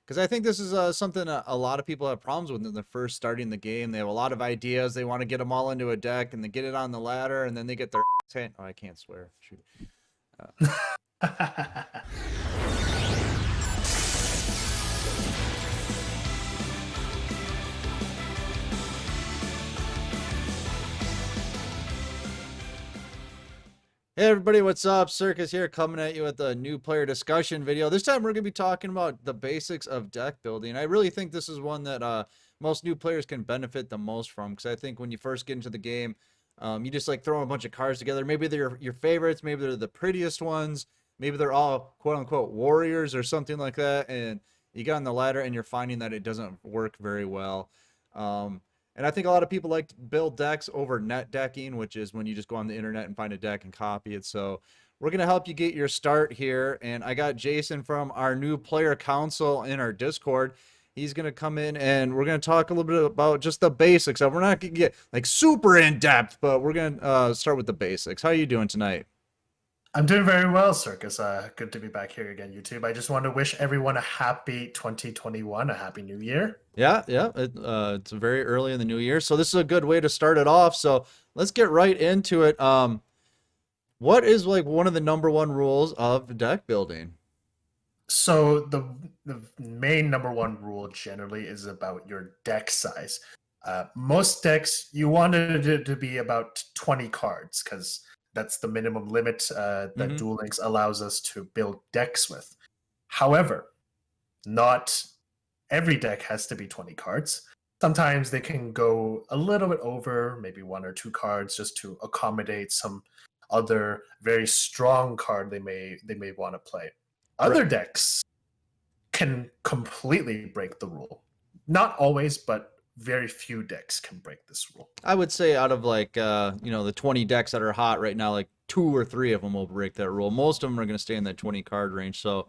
because I think this is something a lot of people have problems with when they're first starting the game. They have a lot of ideas. They want to get them all into a deck, and they get it on the ladder, and then they get their hand. Oh, I can't swear. Shoot. Hey everybody, what's up? Circus here, coming at you with a new player discussion video. This time we're going to be talking about the basics of deck building. I really think this is one that most new players can benefit the most from, because I think when you first get into the game, you just like throw a bunch of cards together. Maybe they're your favorites, maybe they're the prettiest ones, maybe they're all quote unquote warriors or something like that, and you get on the ladder and you're finding that it doesn't work very well. Um, and I think a lot of people like to build decks over net decking, which is when you just go on the internet and find a deck and copy it. So we're going to help you get your start here. And I got Jason from our new player council in our Discord. He's going to come in and we're going to talk a little bit about just the basics. We're not going to get like super in depth, but we're going to start with the basics. How are you doing tonight? I'm doing very well, Circus. Good to be back here again, YouTube. I just want to wish everyone a happy 2021, a happy new year. Yeah. It's very early in the new year. So this is a good way to start it off. So let's get right into it. What is like one of the number one rules of deck building? So the main number one rule generally is about your deck size. Most decks you wanted it to be about 20 cards because that's the minimum limit that Mm-hmm. Duel Links allows us to build decks with. However, not every deck has to be 20 cards. Sometimes they can go a little bit over, maybe one or two cards, just to accommodate some other very strong card they may want to play. Right. Other decks can completely break the rule. Not always, but very few decks can break this rule. I would say out of like the 20 decks that are hot right now, like two or three of them will break that rule. Most of them are going to stay in that 20 card range. So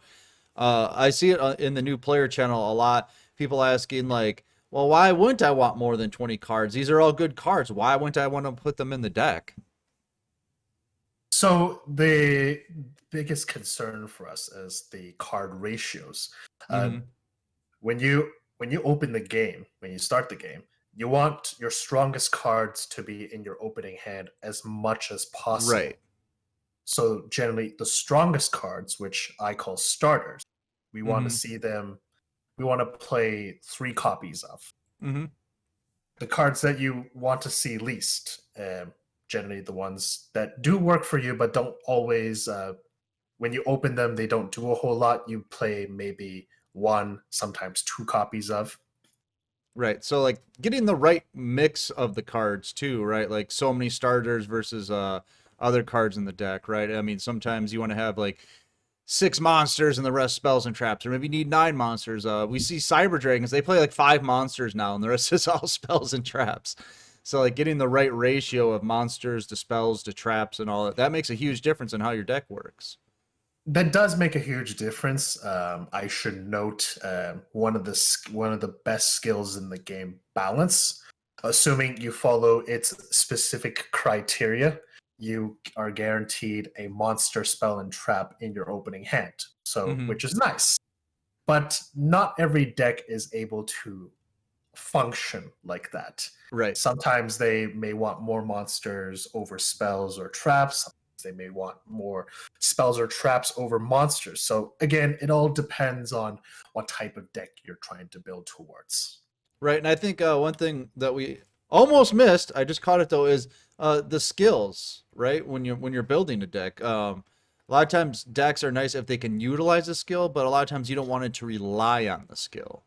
I see it in the new player channel a lot. People asking like, well, why wouldn't I want more than 20 cards? These are all good cards. Why wouldn't I want to put them in the deck? So the biggest concern for us is the card ratios. Uh, Mm-hmm. when you open the game, when you start the game, you want your strongest cards to be in your opening hand as much as possible. Right. So generally, the strongest cards, which I call starters, we want to Mm-hmm. see them. We want to play 3 copies of Mm-hmm. the cards that you want to see least. Generally, the ones that do work for you, but don't always. When you open them, they don't do a whole lot. You play maybe one, sometimes 2 copies of. Right. So like getting the right mix of the cards too, right? Like so many starters versus other cards in the deck, right? I mean, sometimes you want to have like six monsters and the rest spells and traps, or maybe you need nine monsters. We see Cyber Dragons, they play like five monsters now, and the rest is all spells and traps. So like getting the right ratio of monsters to spells to traps and all that, that makes a huge difference in how your deck works. That does make a huge difference. I should note one of the best skills in the game, balance. Assuming you follow its specific criteria, you are guaranteed a monster spell and trap in your opening hand. So, Mm-hmm. which is nice. But not every deck is able to function like that. Right. Sometimes they may want more monsters over spells or traps. Sometimes they may want more spells or traps over monsters. So again, it all depends on what type of deck you're trying to build towards. Right, and I think one thing that we almost missed, I just caught it though, is the skills. Right, when you're building a deck, a lot of times decks are nice if they can utilize a skill, but a lot of times you don't want it to rely on the skill.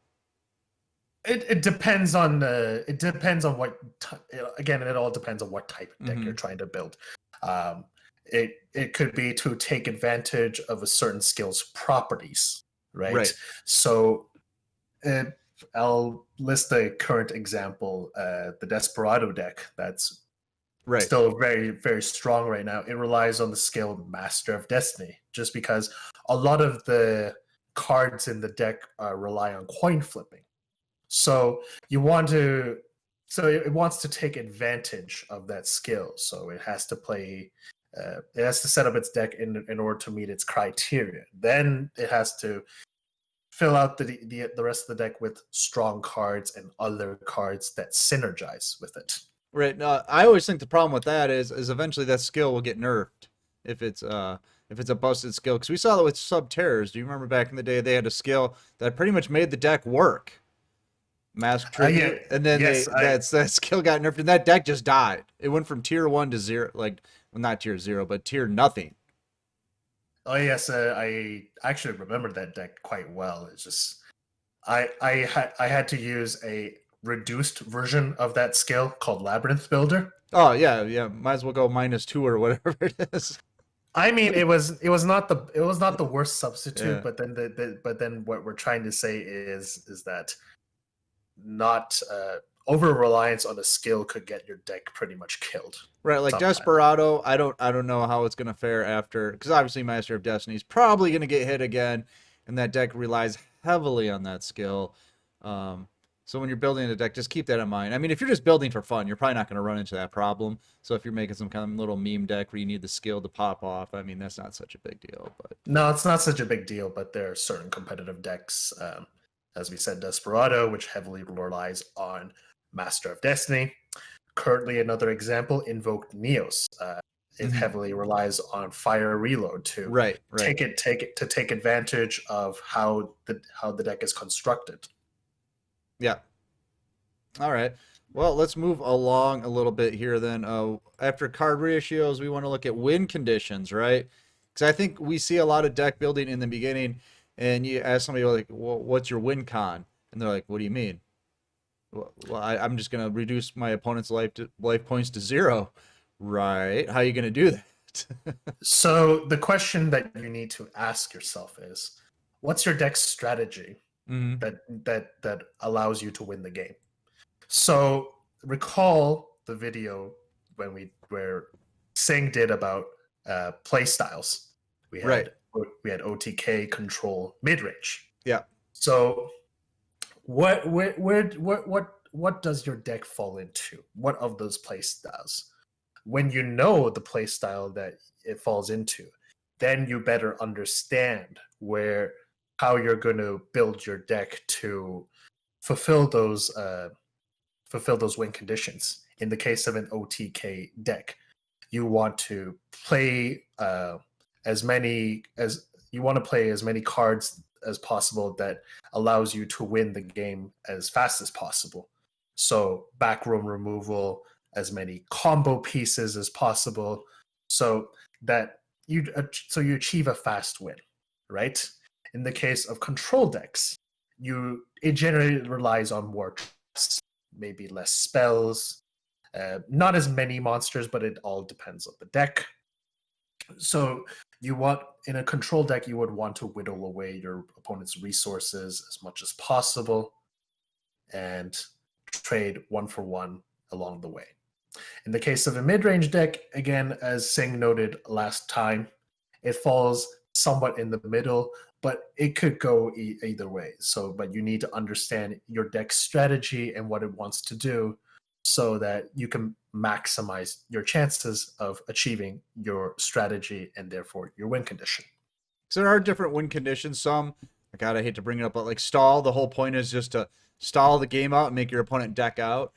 It depends on again, it all depends on what type of deck Mm-hmm. you're trying to build. It could be to take advantage of a certain skill's properties, right? Right. So uh, I'll list the current example, the Desperado deck. That's Right. still very, very strong right now. It relies on the skill Master of Destiny, just because a lot of the cards in the deck rely on coin flipping. So you want to, so it wants to take advantage of that skill. So it has to play, it has to set up its deck in order to meet its criteria. Then it has to fill out the rest of the deck with strong cards and other cards that synergize with it. Right. I always think the problem with that is eventually that skill will get nerfed if it's a busted skill. Because we saw that with sub terrors. Do you remember back in the day they had a skill that pretty much made the deck work? Mask Yeah, tribute, and then yes, that skill got nerfed, and that deck just died. It went from tier 1 to 0, like, well, not tier 0, but tier nothing. oh yes, I actually remember that deck quite well. It's just I had to use a reduced version of that skill called Labyrinth Builder. Oh yeah, yeah. Might as well go -2 or whatever it is. I mean, it was not the worst substitute, Yeah. but then but then what we're trying to say is that not over reliance on a skill could get your deck pretty much killed. Right, like Sometimes. Desperado, I don't know how it's gonna fare after, because obviously Master of Destiny is probably gonna get hit again, and that deck relies heavily on that skill. So when you're building a deck, just keep that in mind. I mean, if you're just building for fun, you're probably not gonna run into that problem. So if you're making some kind of little meme deck where you need the skill to pop off, I mean, that's not such a big deal. But No, it's not such a big deal, but there are certain competitive decks, as we said, Desperado, which heavily relies on Master of Destiny. Currently, another example, Invoked Neos. It Mhm. heavily relies on Fire Reload to Right, right. take advantage of how the deck is constructed. Yeah. All right. Well, let's move along a little bit here then. After card ratios, we want to look at win conditions, right? Because I think we see a lot of deck building in the beginning, and you ask somebody like, well, "What's your win con?" And they're like, "What do you mean?" Well, I'm just gonna reduce my opponent's life points to 0, right? How are you gonna do that? So the question that you need to ask yourself is, what's your deck strategy Hmm. that allows you to win the game? So recall the video where Singh did about play styles. We Right. had we had OTK control mid range. Yeah. So what does your deck fall into? What of those play styles? When you know the play style that it falls into, then you better understand where how you're going to build your deck to fulfill those win conditions. In the case of an OTK deck, you want to play as many as you want to play as many cards as possible that allows you to win the game as fast as possible. So backroom removal, as many combo pieces as possible, so that you achieve a fast win, right? In the case of control decks, it generally relies on more traps, maybe less spells, not as many monsters, but it all depends on the deck. So you want in a control deck, you would want to whittle away your opponent's resources as much as possible and trade one for one along the way. In the case of a mid-range deck, again, as Singh noted last time, it falls somewhat in the middle, but it could go either way. So, but you need to understand your deck strategy and what it wants to do so that you can maximize your chances of achieving your strategy and therefore your win condition. So there are different win conditions. Some, God, I hate to bring it up, but like stall. The whole point is just to stall the game out and make your opponent deck out.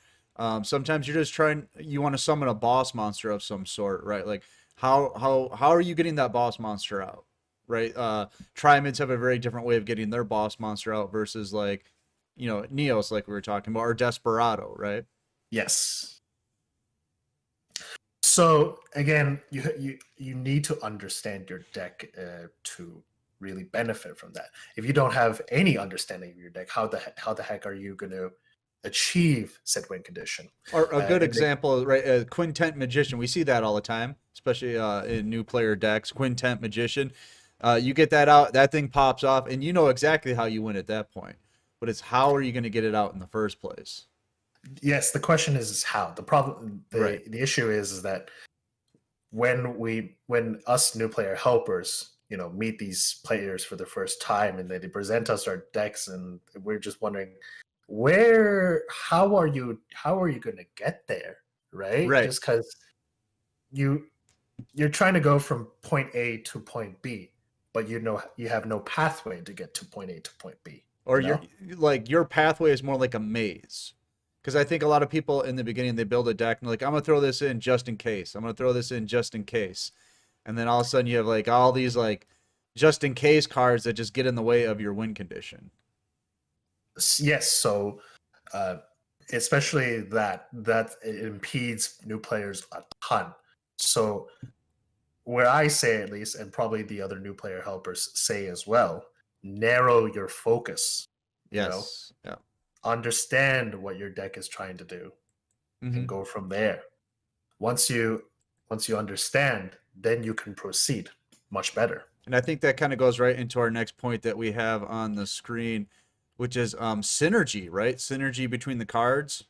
Sometimes you're just you want to summon a boss monster of some sort, right? Like how are you getting that boss monster out, right? Trimids have a very different way of getting their boss monster out versus like, Neos, like we were talking about, or Desperado, right? Yes. So again, you need to understand your deck to really benefit from that. If you don't have any understanding of your deck, how the heck are you going to achieve said win condition? Or a good In the example, right? Quintet Magician. We see that all the time, especially in new player decks. Quintet Magician. You get that out, that thing pops off, and you know exactly how you win at that point. But it's how are you going to get it out in the first place? Yes, the question is how. The problem, Right. the issue is that when us new player helpers, meet these players for the first time and they present us our decks and we're just wondering how are you going to get there, right? Right. Just because you you're trying to go from point A to point B, but you have no pathway to get to point A to point B. Or You your know? like your pathway is more like a maze. Because I think a lot of people in the beginning they build a deck and they're like, I'm gonna throw this in just in case. I'm gonna throw this in just in case. And then all of a sudden you have like all these like just in case cards that just get in the way of your win condition. Yes. So, uh, especially that it impedes new players a ton. So, where I say at least, and probably the other new player helpers say as well, narrow your focus. You know, Yes. Yeah. understand what your deck is trying to do, and Hmm. go from there. Once you once you understand, then you can proceed much better. And I think that kind of goes right into our next point that we have on the screen, which is synergy, right? Synergy between the cards.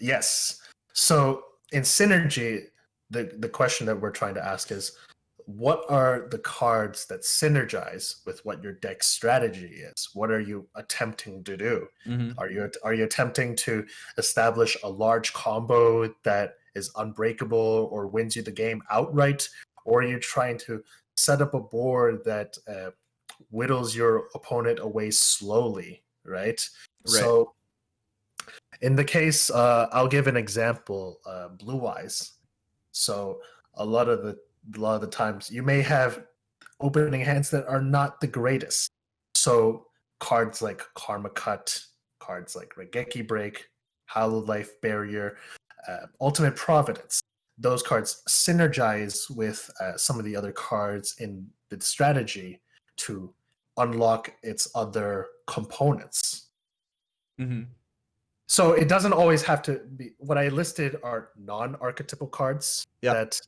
Yes. So in synergy, the question that we're trying to ask is, what are the cards that synergize with what your deck strategy is? What are you attempting to do? Hmm. Are you attempting to establish a large combo that is unbreakable or wins you the game outright, or are you trying to set up a board that whittles your opponent away slowly, right? Right. So in the case, I'll give an example. Blue eyes. So a lot of the a lot of the times you may have opening hands that are not the greatest. So cards like Karma Cut, cards like Regeki Break, Hallowed Life Barrier, Ultimate Providence. Those cards synergize with some of the other cards in the strategy to unlock its other components. Hmm. So it doesn't always have to be what I listed are non-archetypal cards Yeah. that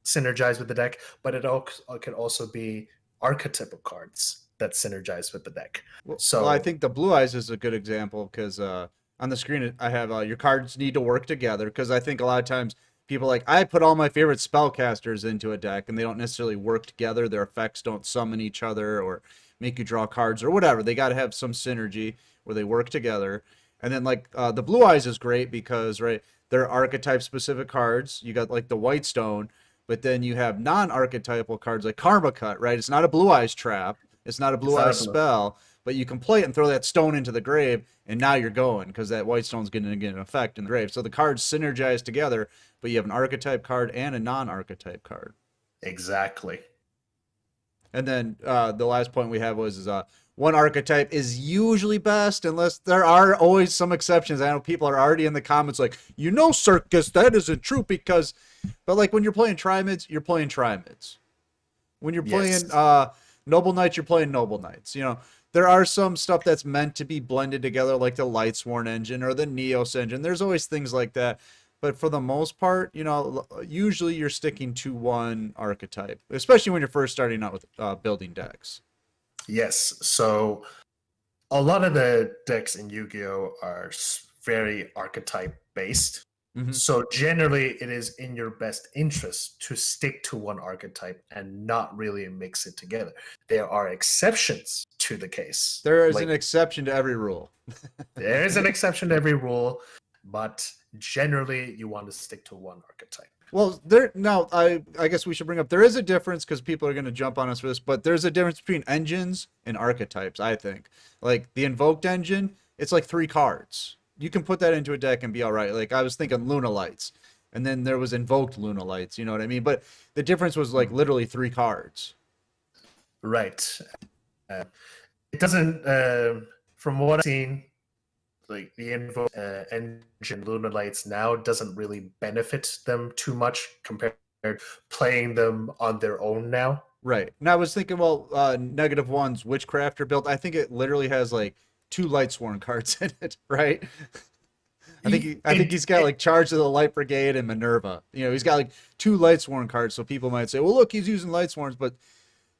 synergize with the deck, but it can also be archetypal cards that synergize with the deck. Well, I So think the blue eyes is a good example because on the screen I have your cards need to work together because I think a lot of times people like I put all my favorite spellcasters into a deck and they don't necessarily work together. Their effects don't summon each other or make you draw cards or whatever. They got to have some synergy where they work together. And then like the blue eyes is great because right they're archetype specific cards. You got like the white stone, but then you have non-archetypal cards like Karma Cut. Right, it's not a blue eyes trap. It's not a it's blue not a eyes blue. spell, but you can play it and throw that stone into the grave, and now you're going because that white stone's going to get an effect in the grave. So the cards synergize together, but you have an archetype card and a non-archetype card. Exactly. And then the last point we have was one archetype is usually best, unless there are always some exceptions. I know people are already in the comments like, Circus, that isn't true because, but like when you're playing Trimids, you're playing Trimids. When you're playing Yes. Noble Knights, you're playing Noble Knights. There are some stuff that's meant to be blended together, like the Lightsworn engine or the Neos engine. There's always things like that. But for the most part, usually you're sticking to one archetype, especially when you're first starting out with building decks. Yes. So a lot of the decks in Yu-Gi-Oh are very archetype based. Hmm. So generally, it is in your best interest to stick to one archetype and not really mix it together. There are exceptions to the case. There is an Like exception to every rule. there is an exception to every rule, but generally, you want to stick to one archetype. Well, there now I guess we should bring up there is a difference because people are going to jump on us for this, but there's a difference between engines and archetypes. I think like the invoked engine, it's like three cards. You can put that into a deck and be all right. Like I was thinking Luna Lights, and then there was invoked Luna Lights. You know what I mean? But the difference was like Mhm. literally three cards. Right. Uh, it doesn't, from what I've seen, like the Invo engine Lunar Lights now doesn't really benefit them too much compared to playing them on their own now. Right. And I was thinking, well, negative one's Witchcrafter build. I think it literally has like two Lightsworn cards in it, right? I think It, he's got it like Charge of the Light Brigade and Minerva. He's got like two Lightsworn cards, so people might say, "Well, look, he's using Lightsworns," but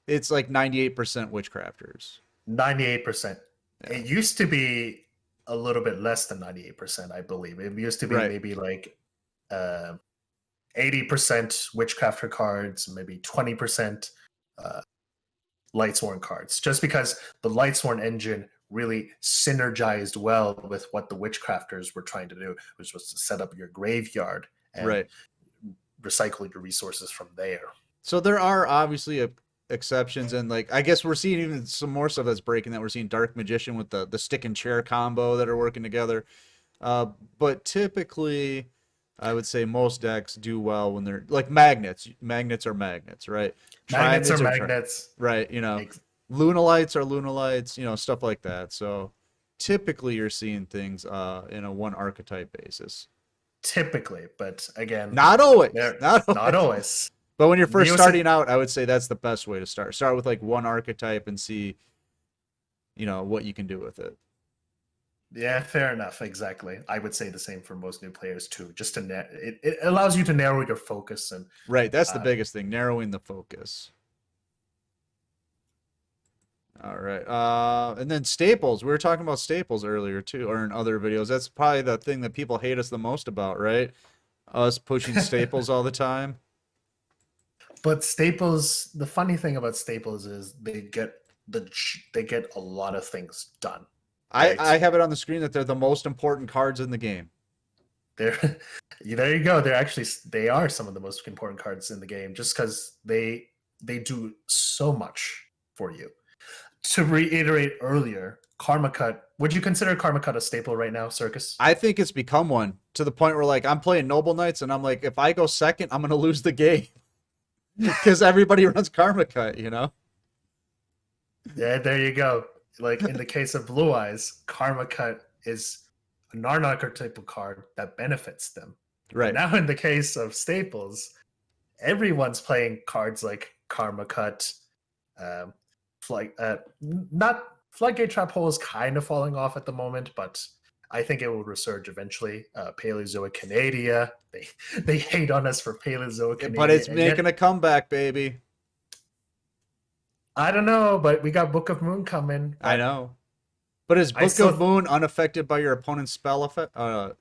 it's like 98% Witchcrafters. 98%. Yeah. It used to be a little bit less than 98%, I believe. It used to be Right. maybe like uh, 80% Witchcrafter cards, maybe 20% uh, Lightsworn cards, just because the Lightsworn engine really synergized well with what the Witchcrafters were trying to do, which was to set up your graveyard and Right. recycle your resources from there. So there are obviously exceptions, and like I guess we're seeing even some more stuff that's breaking. That we're seeing Dark Magician with the stick and chair combo that are working together. Uh, but typically, I would say most decks do well when they're like magnets. Magnets are magnets, right? Magnets are Triamids are magnets. right. You know, Ex- lunalites are lunalites. You know, stuff like that. So typically, you're seeing things in a one archetype basis. Typically, but again, Not always. they're Not not always. always. But when you're first Neo City, starting out, I would say that's the best way to start. Start with like one archetype and see, what you can do with it. yeah, fair enough. Exactly. I would say the same for most new players too. Just to it allows you to narrow your focus and Right, that's the uh, biggest thing, narrowing the focus. All right. And then staples. We were talking about staples earlier too, or in other videos. That's probably the thing that people hate us the most about, right? Us pushing staples all the time. but Staples, the funny thing about Staples is they get a lot of things done, right? I have it on the screen that they're the most important cards in the game. They're there you go. They are some of the most important cards in the game just because they do so much for you. To reiterate earlier, Karma Cut. Would you consider Karma Cut a staple right now, Circus? I think it's become one to the point where like I'm playing Noble Knights and I'm like, if I go second, I'm gonna lose the game because everybody runs Karma Cut, you know? Yeah, there you go. Like in the case of Blue Eyes, Karma Cut is a non-archetypal card that benefits them. But Right. now in the case of Staples, everyone's playing cards like Karma Cut, um, not Floodgate Trap Hole is kind of falling off at the moment, but I think it will resurge eventually. Paleozoic Canadia, they hate on us for Paleozoic But Canadia, it's and yet making a comeback, baby. I don't know, but we got Book of Moon coming. I But know. But is I Book of still Moon unaffected by your opponent's spell effect,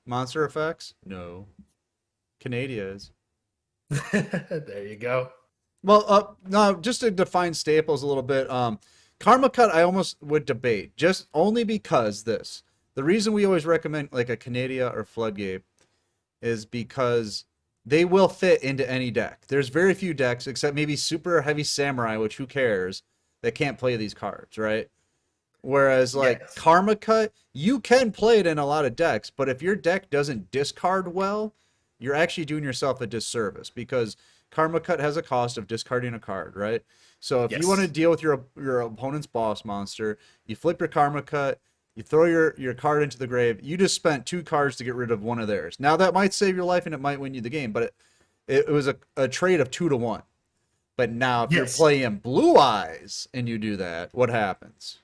monster effects? No. Canadia is. there you go. Well, no, just to define staples a little bit, Karma Cut I almost would debate, just only because this. The reason we always recommend like a Canadia or Floodgate is because they will fit into any deck. There's very few decks, except maybe Super Heavy Samurai, which who cares, that can't play these cards, right? Whereas like Yes. Karma Cut, you can play it in a lot of decks, but if your deck doesn't discard well, you're actually doing yourself a disservice because Karma Cut has a cost of discarding a card, right? So if you want to Yes. deal with your opponent's boss monster, you flip your Karma Cut, you throw your card into the grave. You just spent two cards to get rid of one of theirs. Now that might save your life and it might win you the game, but it was a trade of 2 to 1. But now if you're Yes. playing Blue Eyes and you do that, what happens?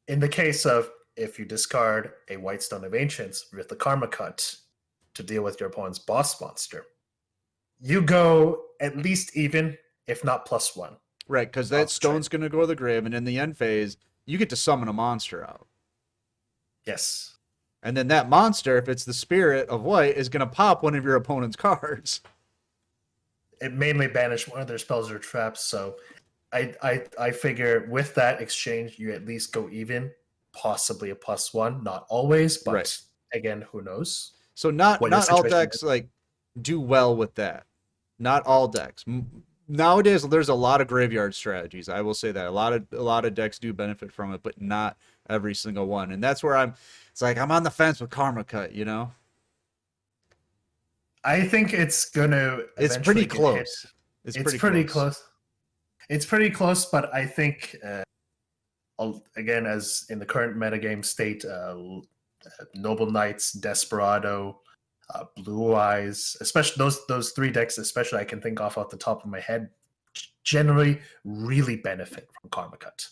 In the case of if you discard a White Stone of Ancients with the Karma Cut to deal with your opponent's boss monster, you go at least even, if not +1 Right, because that off the trade. stone's going to go to the grave, and in the end phase, you get to summon a monster out. Yes. And then that monster, if it's the spirit of white, is going to pop one of your opponent's cards. It mainly banished one of their spells or traps, so I figure with that exchange, you at least go even, possibly a +1, not always, but Right. again, who knows So not what your not all situation decks is. like do well with that. Not all decks. Nowadays, there's a lot of graveyard strategies. I will say that a lot of decks do benefit from it, but not every single one. And that's where I'm. It's like I'm on the fence with Karma Cut. I think it's gonna It's pretty eventually get hit. close. It's It's pretty pretty close. close. It's pretty close, but I think again, as in the current metagame state, Noble Knights, Desperado, Blue Eyes, especially those three decks, especially I can think off the top of my head, generally really benefit from Karma Cut.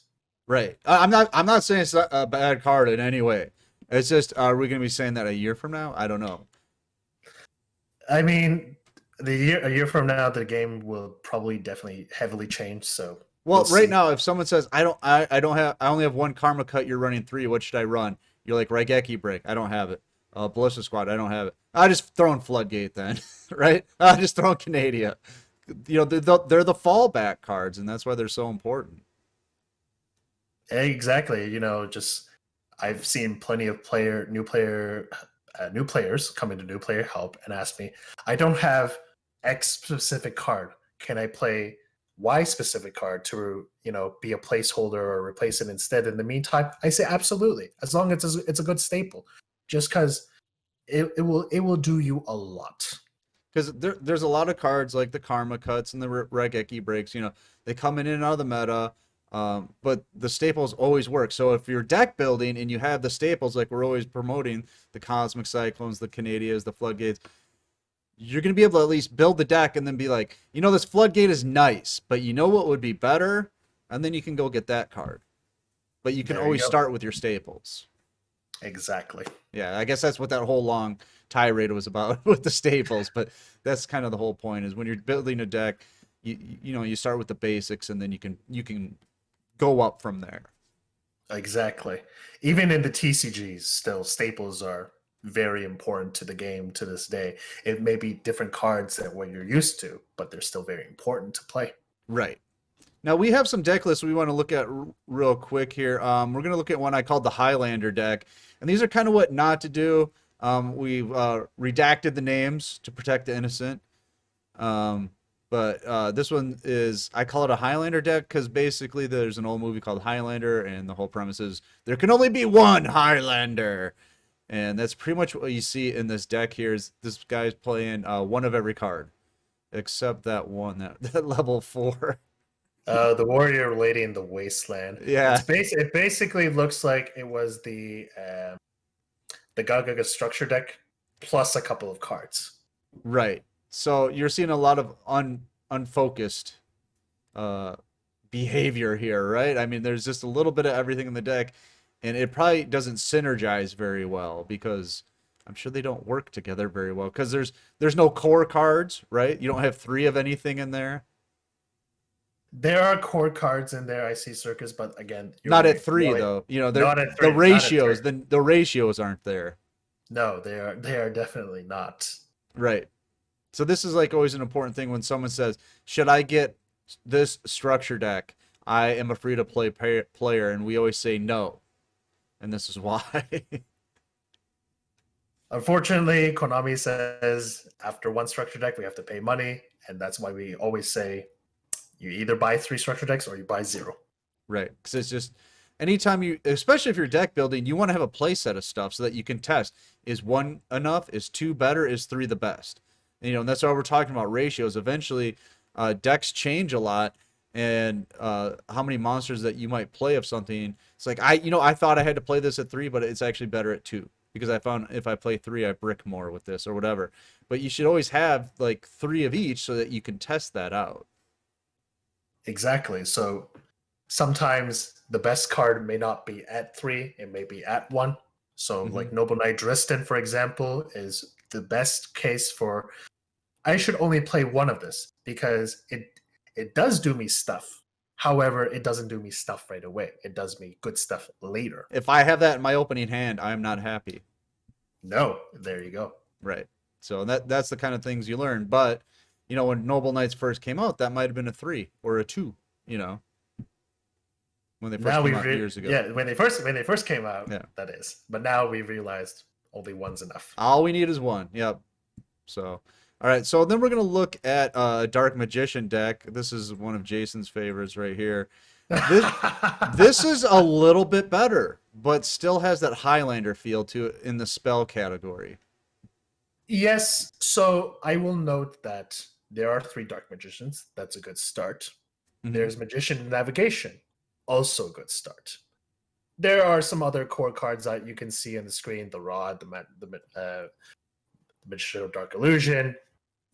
Right. I'm not saying it's a bad card in any way. It's just, are we going to be saying that a year from now? I don't know. I mean, a year from now, the game will probably definitely heavily change. So Well, we'll right see. now, if someone says I only have one Karma Cut, you're running three. What should I run? You're like Raigeki Break. I don't have it. Ballista Squad. I don't have it. I just throw in Floodgate then, right? I just throw in Canadia. They're the fallback cards, and that's why they're so important. Exactly. Just I've seen plenty of new players come into new player help and ask me, I don't have X specific card. Can I play Y specific card to be a placeholder or replace it instead in the meantime, I say absolutely, as long as it's a good staple, just because it will do you a lot. Because there's a lot of cards like the Karma Cuts and the Regeki Breaks. They come in and out of the meta, but the staples always work. So if you're deck building and you have the staples, like we're always promoting, the Cosmic Cyclones, the Canadias, the Floodgates, you're going to be able to at least build the deck and then be like, this Floodgate is nice, but you know what would be better? And then you can go get that card. But you can There you always go. start with your staples. Exactly. Yeah, I guess that's what that whole long tirade was about with the staples. But that's kind of the whole point, is when you're building a deck, you start with the basics and then you can go up from there. Exactly. Even in the TCGs, still staples are very important to the game to this day. It may be different cards than what you're used to, but they're still very important to play. Right. Now we have some deck lists we want to look at real quick here. We're going to look at one I called the Highlander deck, and these are kind of what not to do. We've redacted the names to protect the innocent. But this one I call it a Highlander deck because basically there's an old movie called Highlander, and the whole premise is there can only be one Highlander. And that's pretty much what you see in this deck here. Is this guy's playing one of every card, except that one, that level 4. The warrior lady in the wasteland. Yeah, It basically looks like it was the Gagaga structure deck plus a couple of cards. right. So you're seeing a lot of unfocused uh, behavior here, right? I mean, there's just a little bit of everything in the deck, and it probably doesn't synergize very well because I'm sure they don't work together very well because there's no core cards, right? You don't have 3 of anything in there. There are core cards in there, I see, Circus, but again, Not right. at 3 though. Not at the 3. ratios, the ratios aren't there. No, they are definitely not. Right. So this is like always an important thing when someone says, "Should I get this structure deck? I am a free to play player," and we always say no, and this is why. Unfortunately, Konami says after one structure deck, we have to pay money, and that's why we always say you either buy 3 structure decks or you buy 0. Right, because it's just anytime especially if you're deck building, you want to have a play set of stuff so that you can test: is 1 enough? Is 2 better? Is 3 the best? And that's why we're talking about ratios. Eventually, decks change a lot, and how many monsters that you might play of something. It's like I thought I had to play this at 3, but it's actually better at 2 because I found if I play 3, I brick more with this or whatever. But you should always have like 3 of each so that you can test that out. Exactly. So sometimes the best card may not be at 3, it may be at 1. So like Noble Knight Dristan, for example, is the best case for I should only play 1 of this because it does do me stuff. However, it doesn't do me stuff right away. It does me good stuff later. If I have that in my opening hand, I'm not happy. No, there you go. Right. So that's the kind of things you learn. But when Noble Knights first came out, that might have been a 3 or a 2. When they first came out years ago. Yeah, when they first came out, Yeah. that is. But now we've realized only 1's enough. All we need is 1. Yep. So, all right. So then we're gonna look at a Dark Magician deck. This is one of Jason's favorites right here. This is a little bit better, but still has that Highlander feel to it in the spell category. Yes. So I will note that there are 3 Dark Magicians. That's a good start. Mhm. There's Magician Navigation. Also a good start. There are some other core cards that you can see on the screen: the Rod, the Magician of Dark Illusion.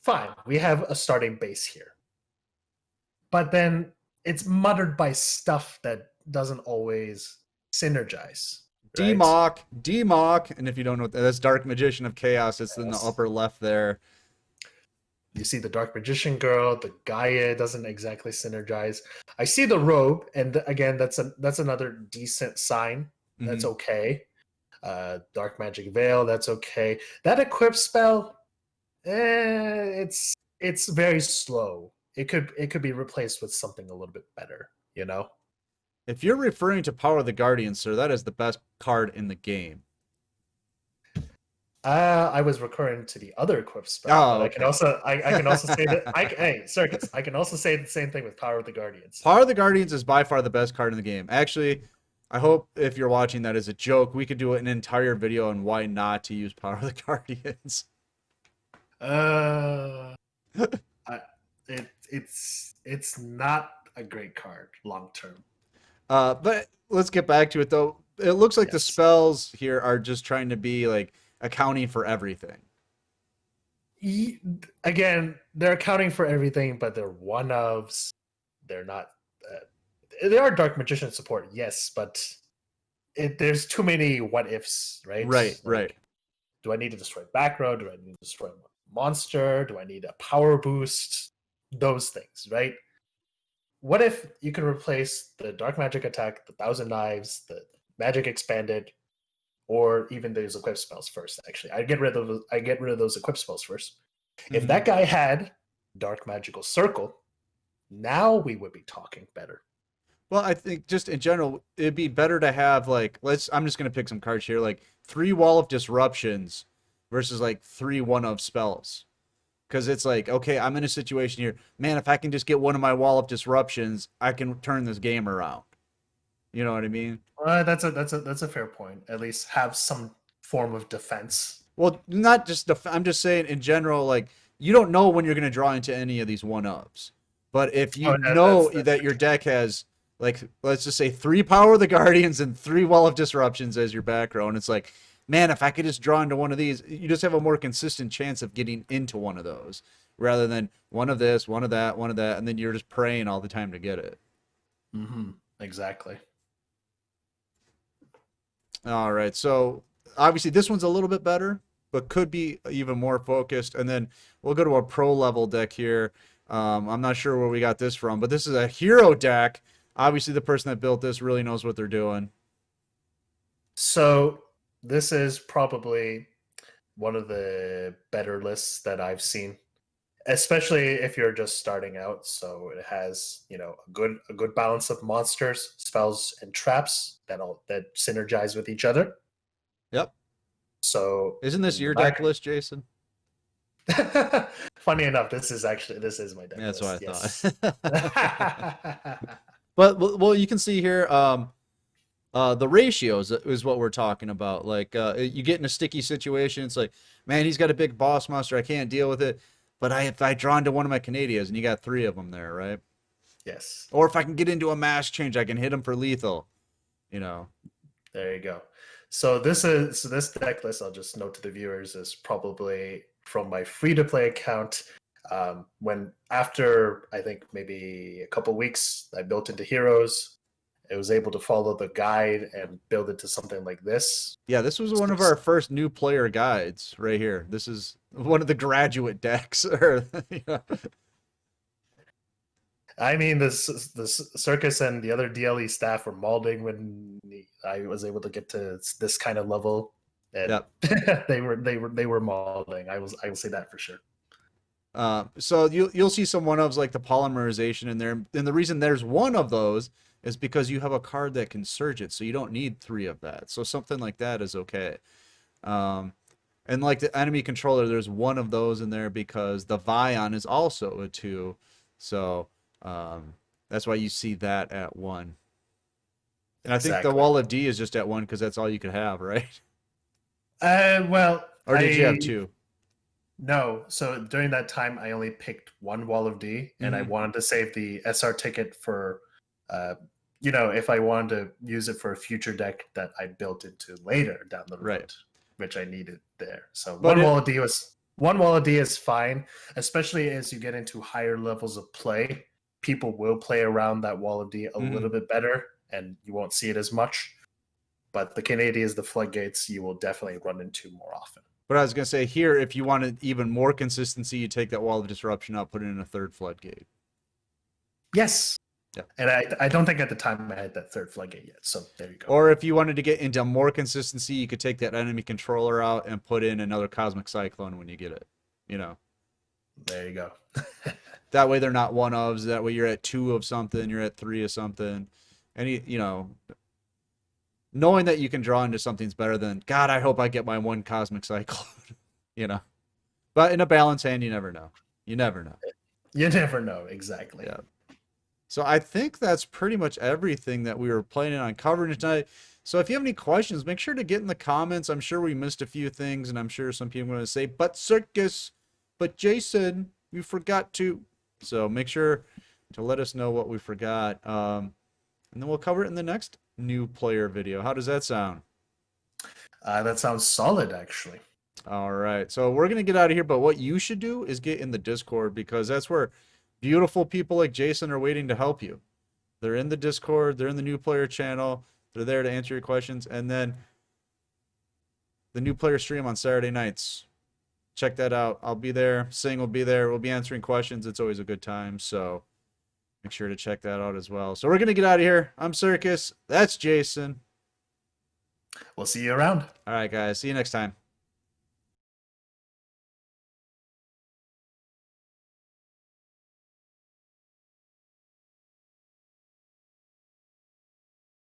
Fine, we have a starting base here. But then it's muttered by stuff that doesn't always synergize. Right? Demock, and if you don't know, that's Dark Magician of Chaos. It's in the upper left there. You see the Dark Magician girl, the Gaia doesn't exactly synergize. I see the robe, and again, that's another decent sign. That's okay. Dark Magic Veil, that's okay. That equip spell, it's very slow. It could be replaced with something a little bit better, If you're referring to Power of the Guardian, sir, that is the best card in the game. I was referring to the other equip spell, Oh, but okay. I can also say that hey, Circus, I can also say the same thing with Power of the Guardians. Power of the Guardians is by far the best card in the game. Actually, I hope if you're watching that as a joke, we could do an entire video on why not to use Power of the Guardians. Uh, I, it's not a great card long term. But let's get back to it though. It looks like the Yes. spells here are just trying to be like accounting for everything. Again, they're accounting for everything, but they're one ofs. They're not. They are Dark Magician support, yes, but there's too many what ifs, right? Right, right. Like, do I need to destroy back row? Do I need to destroy a monster? Do I need a power boost? Those things, right? What if you can replace the Dark Magic attack, the Thousand Knives, the Magic Expanded, or even those equip spells first? Actually, I get rid of those equip spells first. If Mhm. that guy had Dark Magical Circle, now we would be talking better. Well, I think just in general, it'd be better to have like I'm just gonna pick some cards here, like 3 Wall of Disruptions versus like 3 1 of spells. Because it's like, okay, I'm in a situation here. Man, if I can just get one of my Wall of Disruptions, I can turn this game around. You know what I mean? That's a fair point. At least have some form of defense. Well, not just I'm just saying in general, like you don't know when you're gonna draw into any of these 1-ups. But if you Oh, know that's that your deck has like let's just say 3 Power of the Guardians and 3 Wall of Disruptions as your back row, and it's like, man, if I could just draw into one of these, you just have a more consistent chance of getting into one of those rather than one of this, one of that, and then you're just praying all the time to get it. Exactly. All right. So obviously this one's a little bit better, but could be even more focused. And then we'll go to a pro level deck here. I'm not sure where we got this from, but this is a hero deck. Obviously, the person that built this really knows what they're doing. So this is probably one of the better lists that I've seen, especially if you're just starting out. So it has, a good balance of monsters, spells, and traps that synergize with each other. Yep. So Isn't this in the your deck back, list, Jason? funny enough, this is my deck That's what I list. Yes. thought. But well, you can see here, the ratios is what we're talking about. Like, you get in a sticky situation. It's like, man, he's got a big boss monster. I can't deal with it. But if I draw into one of my Canadians, and you got 3 of them there, right? Yes. Or if I can get into a mass change, I can hit him for lethal. You know. There you go. So this deck list. I'll just note to the viewers is probably from my free to play account. When after I think maybe a couple weeks, I built into heroes. I was able to follow the guide and build it to something like this. Yeah, this was one of our first new player guides right here. This is one of the graduate decks. I mean, the circus and the other DLE staff were molding when I was able to get to this kind of level, and Yep. they were molding. I will say that for sure. So you'll see some one ofs like the polymerization in there, and the reason there's one of those is because you have a card that can surge it, so you don't need 3 of that. So something like that is okay. Um, and like the enemy controller, there's one of those in there because the Vion is also a 2, so that's why you see that at 1. And I think the Exactly. Wall of D is just at 1 because that's all you could have, right? Well, Or did you have 2? No. So during that time, I only picked one Wall of D, and I Mm-hmm. wanted to save the SR ticket for, if I wanted to use it for a future deck that I built into later down the Right. road, which I needed there. So But one Wall of D is fine, especially as you get into higher levels of play. People will play around that Wall of D a little bit better, and you won't see it as much. But the Canadians, the floodgates, you will definitely run into more often. But I was gonna say here, if you wanted even more consistency, you take that Wall of Disruption out, put it in a 3rd floodgate. Yes. Yeah. And I don't think at the time I had that 3rd floodgate yet. So there you go. Or if you wanted to get into more consistency, you could take that enemy controller out and put in another Cosmic Cyclone when you get it. You know. There you go. That way they're not 1-ofs. That way you're at 2 of something, you're at 3 of something. Any, knowing that you can draw into something's better than, God, I hope I get my one cosmic cycle, you know. But in a balance hand, you never know. You never know. You never know, exactly. Yeah. So I think that's pretty much everything that we were planning on covering tonight. So if you have any questions, make sure to get in the comments. I'm sure we missed a few things, and I'm sure some people are going to say, but Circus, but Jason, you forgot to. So make sure to let us know what we forgot. And then we'll cover it in the next new player video. How does that sound? That sounds solid, actually. All right. So we're going to get out of here, but what you should do is get in the Discord, because that's where beautiful people like Jason are waiting to help you. They're in the Discord, they're in the new player channel, they're there to answer your questions, and then the new player stream on Saturday nights. Check that out. I'll be there. Sing will be there. We'll be answering questions. It's always a good time. So make sure to check that out as well. So we're going to get out of here. I'm Circus. That's Jason. We'll see you around. All right, guys. See you next time.